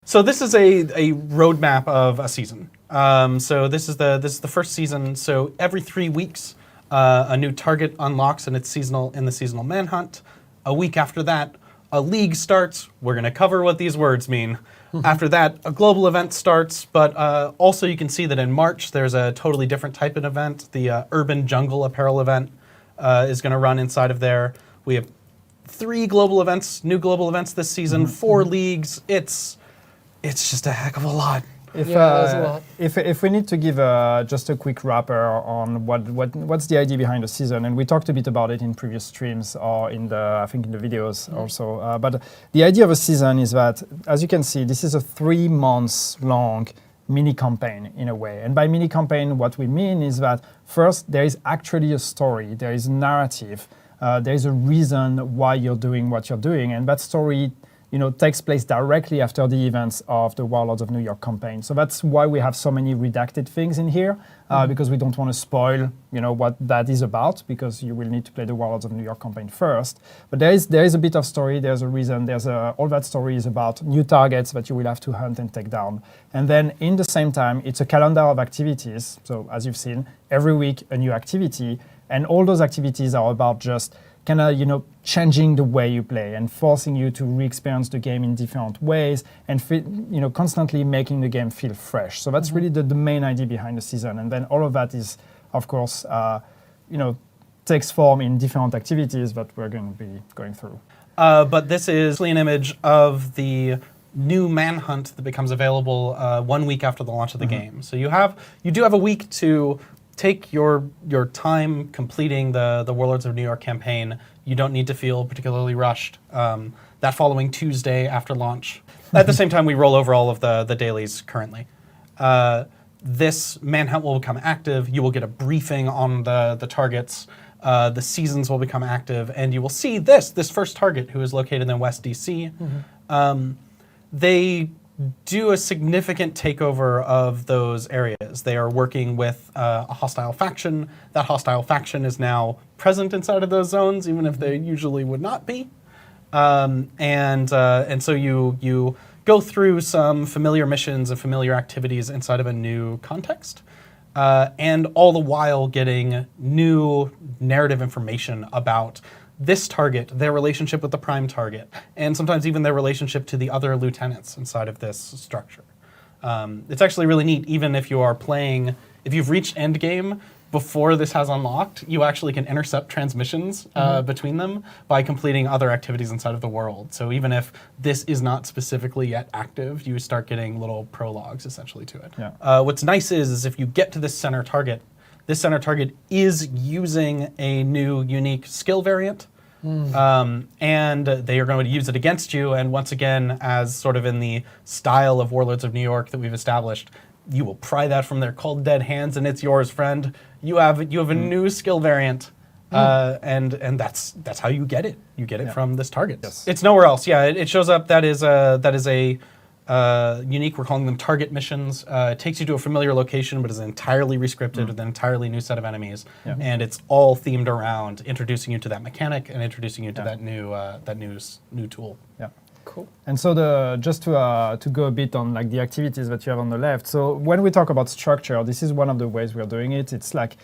So this is a roadmap of a season. So this is the first season. So every 3 weeks, a new target unlocks in the seasonal manhunt. A week after that, a league starts. We're going to cover what these words mean. After that, a global event starts. But also, you can see that in March there's a totally different type of event. The Urban Jungle Apparel event is going to run inside of there. We have 3 global events, new global events this season. 4 leagues. It's just a heck of a lot. If we need to give just a quick wrapper on what's the idea behind the season, and we talked a bit about it in previous streams or I think in the videos also. But the idea of a season is that, as you can see, this is a 3 months long mini campaign in a way. And by mini campaign, what we mean is that first there is actually a story, there is a narrative, there is a reason why you're doing what you're doing, and that story takes place directly after the events of the Warlords of New York campaign. So that's why we have so many redacted things in here, because we don't want to spoil, what that is about, because you will need to play the Warlords of New York campaign first. But there is a bit of story, there's a reason, all that story is about new targets that you will have to hunt and take down. And then in the same time, it's a calendar of activities. So as you've seen, every week a new activity, and all those activities are about just kind of, changing the way you play and forcing you to re-experience the game in different ways and, constantly making the game feel fresh. So that's really the main idea behind the season. And then all of that is, of course, takes form in different activities that we're going to be going through. But this is an image of the new manhunt that becomes available 1 week after the launch of the game. So you do have a week to take your time completing the Warlords of New York campaign. You don't need to feel particularly rushed. That following Tuesday after launch. At the same time, we roll over all of the dailies currently. This manhunt will become active. You will get a briefing on the targets. The seasons will become active, and you will see this first target, who is located in West DC. They do a significant takeover of those areas. They are working with a hostile faction. That hostile faction is now present inside of those zones, even if they usually would not be. And so you go through some familiar missions and familiar activities inside of a new context, and all the while getting new narrative information about this target, their relationship with the prime target, and sometimes even their relationship to the other lieutenants inside of this structure. It's actually really neat, even if you are playing, if you've reached endgame before this has unlocked, you actually can intercept transmissions between them by completing other activities inside of the world. So even if this is not specifically yet active, you start getting little prologues essentially to it. Yeah. What's nice is if you get to this center target is using a new unique skill variant, and they are going to use it against you. And once again, as sort of in the style of Warlords of New York that we've established, you will pry that from their cold dead hands, and it's yours, friend. You have a new skill variant, and that's how you get it. You get it from this target. Yes. It's nowhere else. Yeah, it shows up. That is a unique. We're calling them target missions. It takes you to a familiar location, but is entirely rescripted with an entirely new set of enemies, and it's all themed around introducing you to that mechanic and introducing you to that new tool. Yeah. Cool. And so just to go a bit on like the activities that you have on the left. So when we talk about structure, this is one of the ways we're doing it. It's like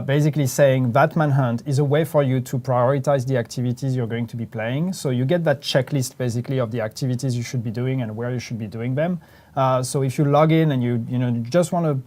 basically saying that manhunt is a way for you to prioritize the activities you're going to be playing. So you get that checklist basically of the activities you should be doing and where you should be doing them. So if you log in and you just want to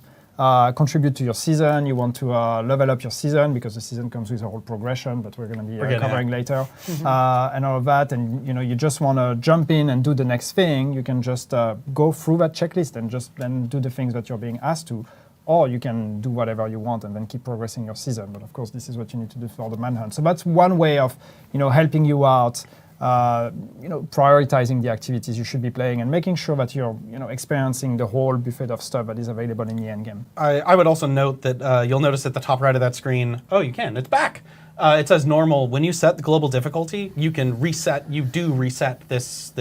contribute to your season, you want to level up your season, because the season comes with a whole progression, but we're going to be covering later, and all of that, and you just want to jump in and do the next thing, you can just go through that checklist and just then do the things that you're being asked to, or you can do whatever you want and then keep progressing your season. But of course, this is what you need to do for the manhunt. So that's one way of helping you out, prioritizing the activities you should be playing and making sure that you're experiencing the whole buffet of stuff that is available in the endgame. I would also note that you'll notice at the top right of that screen, it's back. It says normal. When you set the global difficulty, you can reset. You do reset this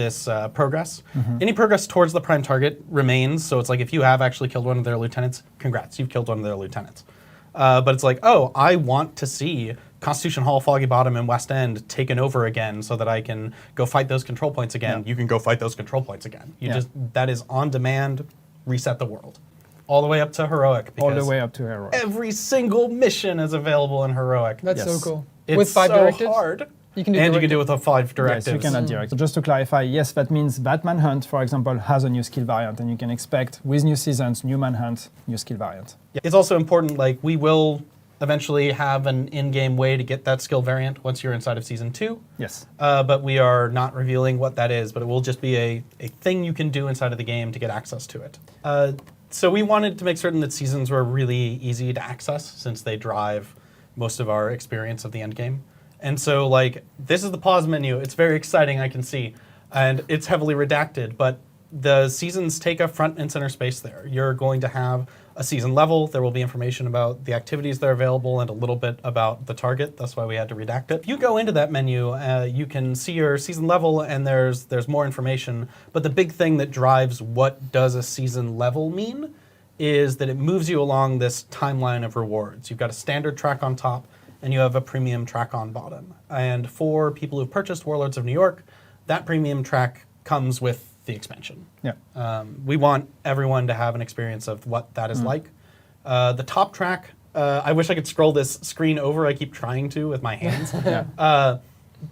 progress. Any progress towards the prime target remains. So it's like if you have actually killed one of their lieutenants, congrats, you've killed one of their lieutenants. But it's like, I want to see Constitution Hall, Foggy Bottom, and West End taken over again so that I can go fight those control points again, you can go fight those control points again. That is on demand, reset the world. All the way up to Heroic. All the way up to Heroic. Every single mission is available in Heroic. That's so cool. It's with 5 so directives? hard. You can do and you can do it with 5 directives. Yes, you can add direct. So just to clarify, yes, that means that Manhunt, for example, has a new skill variant, and you can expect with new seasons, new Manhunt, new skill variant. Yeah. It's also important, like, we will eventually have an in-game way to get that skill variant once you're inside of Season 2. Yes. But we are not revealing what that is, but it will just be a thing you can do inside of the game to get access to it. So we wanted to make certain that seasons were really easy to access, since they drive most of our experience of the end game. And so, like, this is the pause menu. It's very exciting, I can see. And it's heavily redacted, but the seasons take up front and center space there. You're going to have a season level. There will be information about the activities that are available and a little bit about the target. That's why we had to redact it. If you go into that menu, you can see your season level, and there's more information. But the big thing that drives what does a season level mean is that it moves you along this timeline of rewards. You've got a standard track on top, and you have a premium track on bottom. And for people who've purchased Warlords of New York, that premium track comes with the expansion. Yeah. We want everyone to have an experience of what that is like. The top track, I wish I could scroll this screen over. I keep trying to with my hands.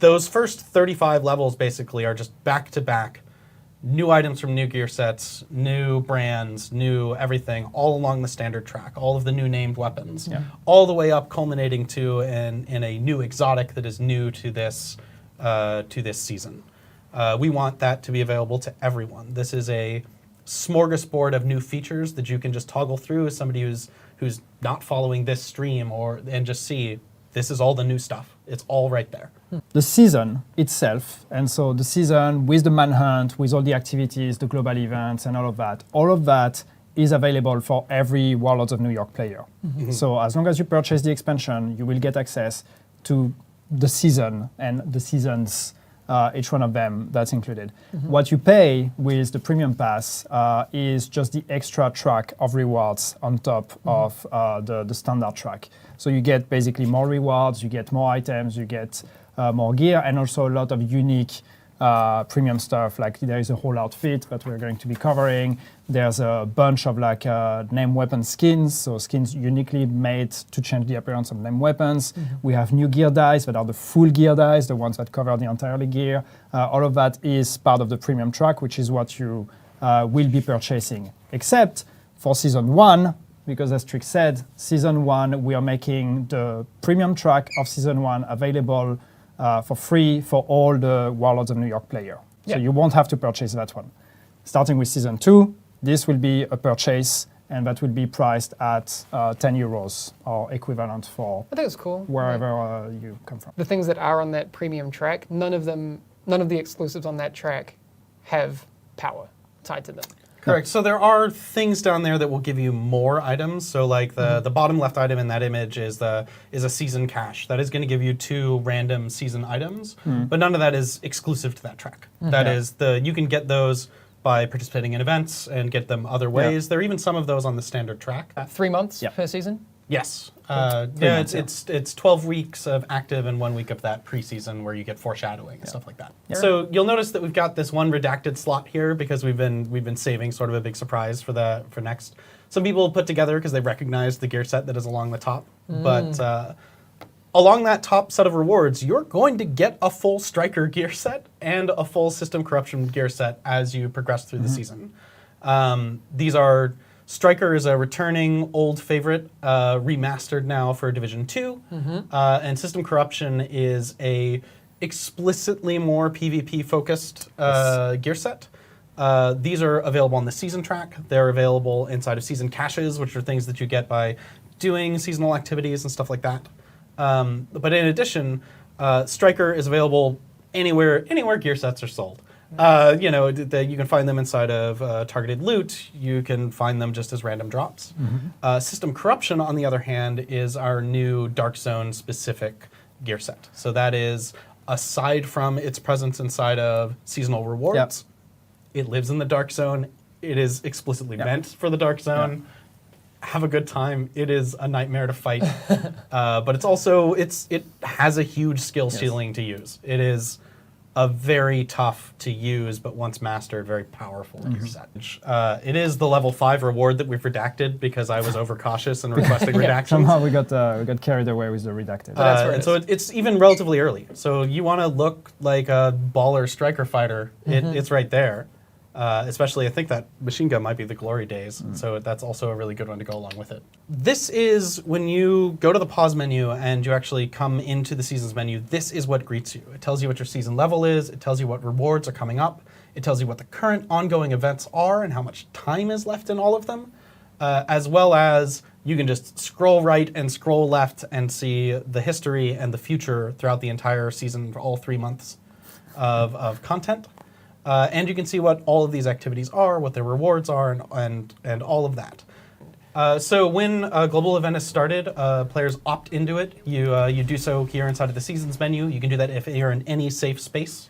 Those first 35 levels basically are just back-to-back new items from new gear sets, new brands, new everything, all along the standard track, all of the new named weapons, all the way up culminating to in a new exotic that is new to this season. We want that to be available to everyone. This is a smorgasbord of new features that you can just toggle through as somebody who's not following this stream and just see this is all the new stuff. It's all right there. The season itself, and so the season with the Manhunt, with all the activities, the global events, and all of that is available for every Warlords of New York player. So as long as you purchase the expansion, you will get access to the season and the seasons, each one of them that's included. What you pay with the premium pass is just the extra track of rewards on top of the standard track. So you get basically more rewards, you get more items, you get more gear, and also a lot of unique premium stuff. Like there is a whole outfit that we're going to be covering. There's a bunch of like name weapon skins, so skins uniquely made to change the appearance of name weapons. We have new gear dice that are the full gear dice, the ones that cover the entire gear. All of that is part of the premium track, which is what you will be purchasing. Except for Season 1, because as Trick said, Season 1, we are making the premium track of Season 1 available for free for all the Warlords of New York player. So you won't have to purchase that one. Starting with Season 2, this will be a purchase, and that will be priced at 10 euros or equivalent for I think it's cool. wherever you come from. The things that are on that premium track, none of the exclusives on that track have power tied to them. Correct. So there are things down there that will give you more items. So like the bottom left item in that image is a season cache. That is going to give you 2 random season items, but none of that is exclusive to that track. That is you can get those by participating in events and get them other ways. There are even some of those on the standard track. 3 months per season? Yes. It's 12 weeks of active and 1 week of that preseason where you get foreshadowing and stuff like that. So you'll notice that we've got this one redacted slot here because we've been saving sort of a big surprise for next. Some people put together because they recognize the gear set that is along the top, but along that top set of rewards, you're going to get a full Striker gear set and a full System Corruption gear set as you progress through the season. These are Striker is a returning old favorite, remastered now for Division 2, and System Corruption is a explicitly more PvP focused gear set. These are available on the season track. They're available inside of season caches, which are things that you get by doing seasonal activities and stuff like that. But in addition, Striker is available anywhere gear sets are sold. You can find them inside of targeted loot. You can find them just as random drops. System Corruption, on the other hand, is our new Dark Zone specific gear set. So that is, aside from its presence inside of seasonal rewards, it lives in the Dark Zone. It is explicitly meant for the Dark Zone. have a good time. It is a nightmare to fight, but it's also it has a huge skill ceiling to use. It is a very tough to use, but once mastered, very powerful in your set. It is the level 5 reward that we've redacted because I was overcautious and requesting redactions. Somehow we got carried away with the redacted. That's where it And so it's even relatively early. So you want to look like a baller striker fighter, it's right there. Especially, I think that machine gun might be the glory days, so that's also a really good one to go along with it. This is when you go to the pause menu and you actually come into the seasons menu, this is what greets you. It tells you what your season level is, it tells you what rewards are coming up, it tells you what the current ongoing events are and how much time is left in all of them, as well as you can just scroll right and scroll left and see the history and the future throughout the entire season for all 3 months of content. And you can see what all of these activities are, what their rewards are, and all of that. So when a global event is started, players opt into it. You do so here inside of the seasons menu. You can do that if you're in any safe space.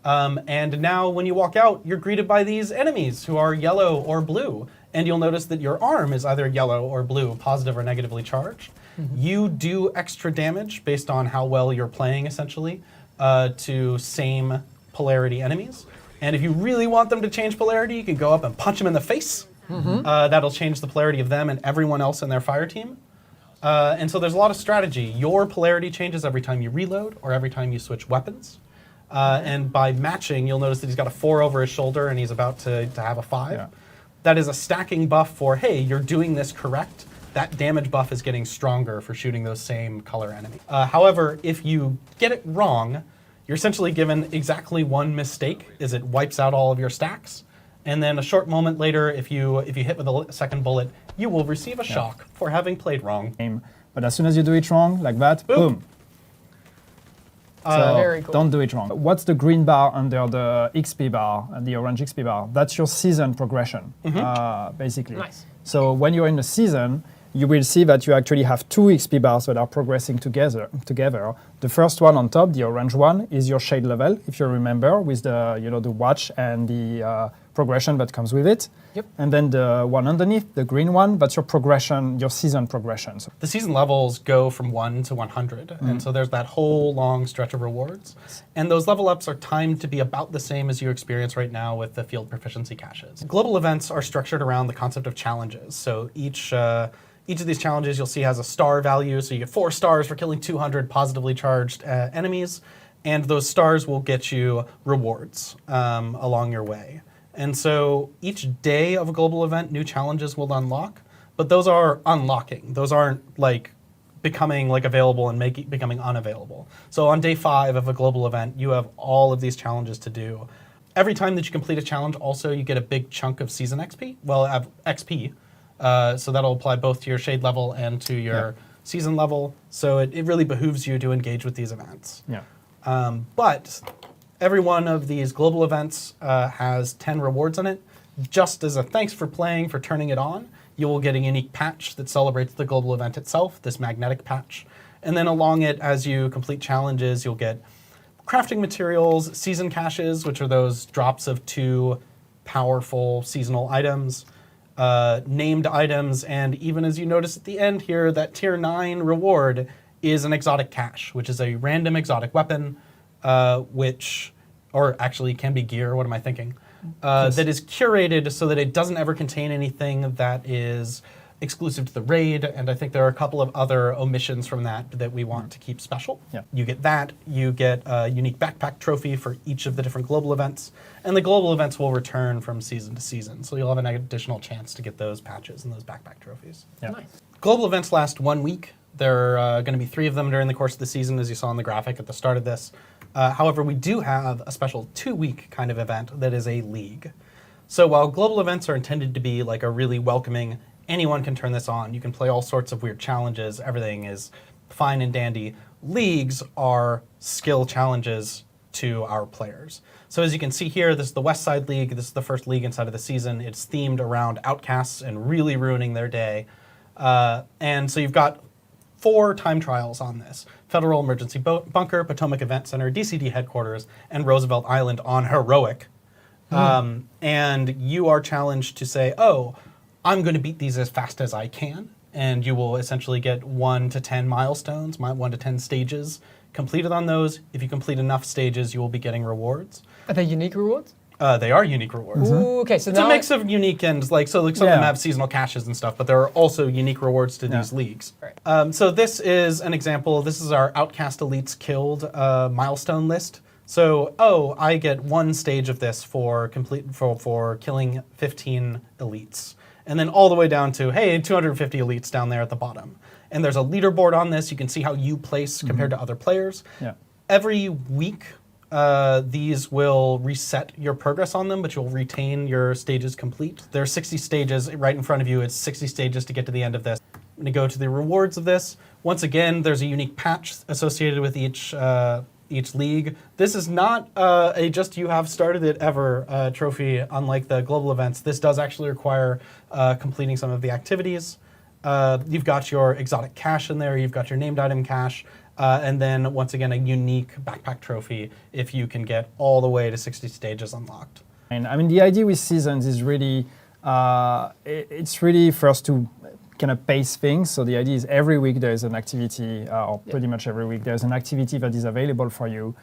And now when you walk out, you're greeted by these enemies who are yellow or blue. And you'll notice that your arm is either yellow or blue, positive or negatively charged. You do extra damage based on how well you're playing, essentially, to same polarity enemies. And if you really want them to change polarity, you can go up and punch them in the face. That'll change the polarity of them and everyone else in their fire team. And so there's a lot of strategy. Your polarity changes every time you reload or every time you switch weapons. And by matching, you'll notice that he's got a 4 over his shoulder and he's about to have a 5. Yeah. That is a stacking buff for, hey, you're doing this correct. That damage buff is getting stronger for shooting those same color enemies. However, if you get it wrong, you're essentially given exactly one mistake, is it wipes out all of your stacks. And then a short moment later, if you hit with a second bullet, you will receive a shock for having played wrong. But as soon as you do it wrong, like that, boom. So Very cool. don't do it wrong. What's the green bar under the XP bar and the orange XP bar? That's your season progression, basically. Nice. So when you're in the season, you will see that you actually have 2 XP bars that are progressing together. The first one on top, the orange one, is your shade level, if you remember, with the the watch and the progression that comes with it. Yep. And then the one underneath, the green one, that's your progression, your season progression. So The season levels go from 1 to 100, and so there's that whole long stretch of rewards. And those level ups are timed to be about the same as you experience right now with the field proficiency caches. Global events are structured around the concept of challenges. So each of these challenges you'll see has a star value, so you get 4 stars for killing 200 positively charged enemies, and those stars will get you rewards along your way. And so each day of a global event, new challenges will unlock, but those are unlocking. Those aren't like becoming like available and becoming unavailable. So on day 5 of a global event, you have all of these challenges to do. Every time that you complete a challenge, also you get a big chunk of season XP. Well, XP. So that'll apply both to your shade level and to your season level. So it really behooves you to engage with these events. yeah. But every one of these global events has 10 rewards in it. Just as a thanks for playing, for turning it on, you will get a unique patch that celebrates the global event itself, this magnetic patch. And then along it, as you complete challenges, you'll get crafting materials, season caches, which are those drops of 2 powerful seasonal items, named items, and even as you notice at the end here, that tier 9 reward is an exotic cache, which is a random exotic weapon, or actually can be gear, what am I thinking? That is curated so that it doesn't ever contain anything that is exclusive to the raid, and I think there are a couple of other omissions from that we want to keep special. Yeah. You get that, you get a unique backpack trophy for each of the different global events, and the global events will return from season to season, so you'll have an additional chance to get those patches and those backpack trophies. Yeah. Nice. Global events last 1 week. There are going to be 3 of them during the course of the season, as you saw in the graphic at the start of this. However, we do have a special 2-week kind of event that is a league. So while global events are intended to be like a really welcoming, anyone can turn this on, you can play all sorts of weird challenges, everything is fine and dandy, leagues are skill challenges to our players. So as you can see here, this is the West Side League. This is the first league inside of the season. It's themed around outcasts and really ruining their day. And so you've got 4 time trials on this. Federal Emergency Bunker, Potomac Event Center, DCD Headquarters, and Roosevelt Island on Heroic. And you are challenged to say, oh, I'm going to beat these as fast as I can, and you will essentially get 1 to 10 milestones, 1 to 10 stages completed on those. If you complete enough stages, you will be getting rewards. Are they unique rewards? They are unique rewards. Ooh, okay, so It's now a mix of unique and some of them Yeah. have seasonal caches and stuff, but there are also unique rewards to these leagues. Right. So this is an example. This is our Outcast Elites Killed milestone list. So, I get 1 stage of this for killing 15 elites. And then all the way down to, hey, 250 elites down there at the bottom. And there's a leaderboard on this. You can see how you place compared to other players. Yeah. Every week, these will reset your progress on them, but you'll retain your stages complete. There are 60 stages right in front of you. It's 60 stages to get to the end of this. I'm going to go to the rewards of this. Once again, there's a unique patch associated with each league. This is not a just you have started it ever trophy, unlike the global events. This does actually require completing some of the activities. You've got your exotic cache in there, you've got your named item cache, and then once again a unique backpack trophy if you can get all the way to 60 stages unlocked. And I mean, the idea with seasons is really, it's really for us to kind of pace things. So the idea is every week there is an activity, or pretty much every week there's an activity that is available for you.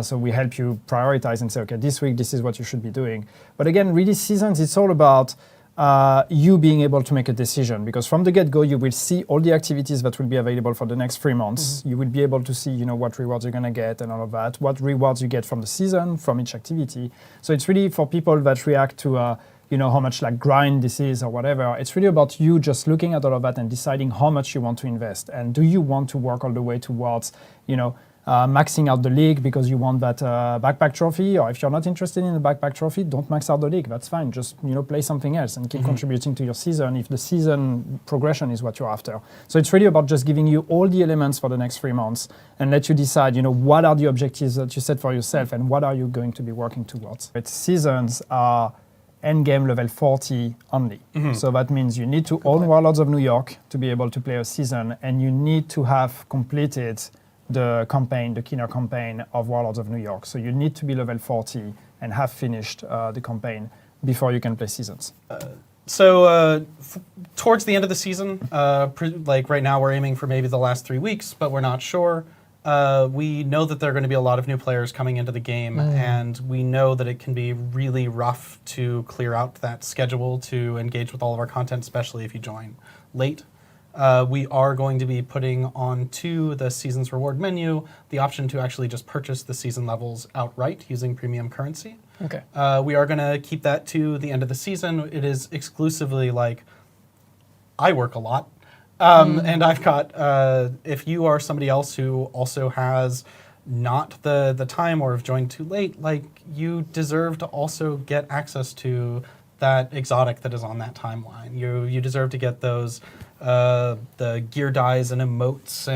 So we help you prioritize and say, okay, this week this is what you should be doing. But again, really seasons, it's all about you being able to make a decision, because from the get-go you will see all the activities that will be available for the next 3 months. You will be able to see, what rewards you're going to get and all of that, what rewards you get from the season, from each activity. So it's really for people that react to how much like grind this is or whatever. It's really about you just looking at all of that and deciding how much you want to invest. And do you want to work all the way towards, maxing out the league because you want that backpack trophy? Or if you're not interested in the backpack trophy, don't max out the league. That's fine. Just play something else and keep contributing to your season if the season progression is what you're after. So it's really about just giving you all the elements for the next 3 months and let you decide, what are the objectives that you set for yourself and what are you going to be working towards. But seasons are endgame level 40 only. So that means you need to own Warlords of New York to be able to play a season, and you need to have completed the campaign, the Keener campaign of Warlords of New York. So you need to be level 40 and have finished the campaign before you can play seasons. Towards the end of the season, like right now we're aiming for maybe the last 3 weeks, but we're not sure. We know that there are going to be a lot of new players coming into the game, and we know that it can be really rough to clear out that schedule to engage with all of our content, especially if you join late. We are going to be putting onto the season's reward menu the option to actually just purchase the season levels outright using premium currency. Okay. We are going to keep that to the end of the season. It is exclusively like, I work a lot. And I've got, if you are somebody else who also has not the time or have joined too late, like you deserve to also get access to that exotic that is on that timeline. You deserve to get those, the gear dyes and emotes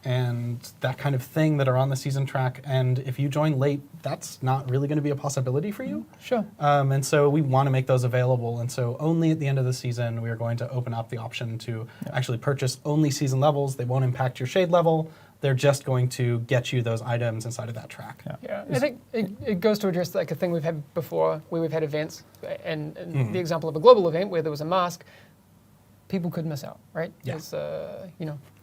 and that kind of thing that are on the season track. And if you join late, that's not really going to be a possibility for you. Sure. And so we want to make those available. And so only at the end of the season, we are going to open up the option to actually purchase only season levels. They won't impact your shade level. They're just going to get you those items inside of that track. Yeah, I think it goes to address like a thing we've had before, where we've had events, and the example of a global event where there was a mask, people could miss out, right? Yeah.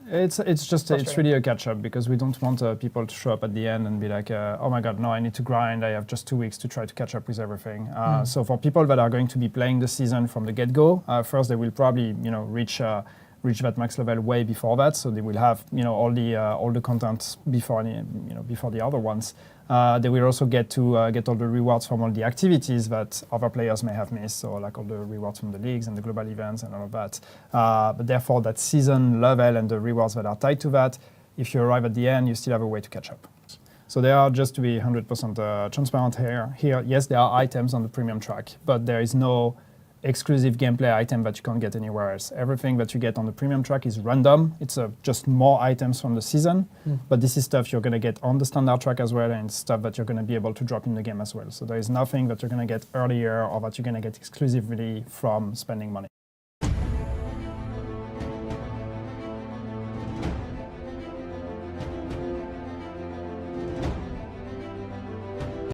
It's, It's really a catch up, because we don't want people to show up at the end and be like, oh my God, no, I need to grind. I have just 2 weeks to try to catch up with everything. So for people that are going to be playing the season from the get-go, first they will probably reach that max level way before that, so they will have all the content before the other ones. They will also get all the rewards from all the activities that other players may have missed, so like all the rewards from the leagues and the global events and all of that. But therefore, that season level and the rewards that are tied to that, if you arrive at the end, you still have a way to catch up. So they are, just to be 100% transparent here. Yes, there are items on the premium track, but there is no exclusive gameplay item that you can't get anywhere else. Everything that you get on the premium track is random. It's just more items from the season, but this is stuff you're going to get on the standard track as well, and stuff that you're going to be able to drop in the game as well. So there is nothing that you're going to get earlier or that you're going to get exclusively from spending money.